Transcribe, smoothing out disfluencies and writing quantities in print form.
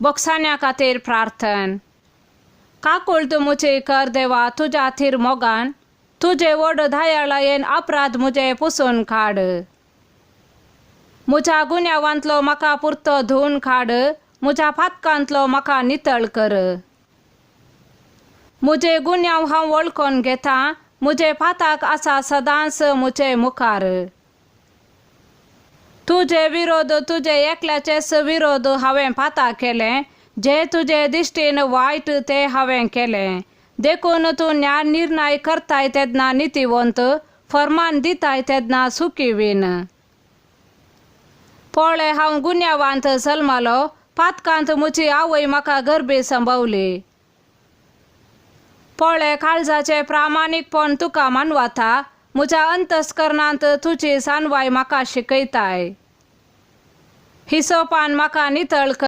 बोक्सान्या खातीर प्रार्थन काकुळत मुझे कर देवा तुझ्या थीर मोगान तुझे वड दयाळायेन अपराध मुझे पुसून काड मुझ्या गुन्यांवांतलो म्हाका पुरतो धुवन काड मुझ्या फातकांतलो म्हाका नितळ कर मुझे गुन्यांव हांव वळखून घेता मुझे फाताक आसा सदांच मुझे मुखार तुझे विरोध तुझे एकल्याचेच विरोध हांवें फाता केले जे तुझे दिश्टीन वायट ते हांवें केले देखून तूं न्याय निर्णय करताय तेदना नितीवंत फर्मान दिताय तेदना सुखीवीन पळय हांव गुन्यांवांत जल्मलो फातकांत मुजी आवय म्हाका गर्भी संभवली पळय काळजाचे प्रामाणिकपण तुका मानवता मुझ्या अंतस्करणांत तुजी सानवाय म्हाका शिकयताय हिसोपान म्हाका नितळ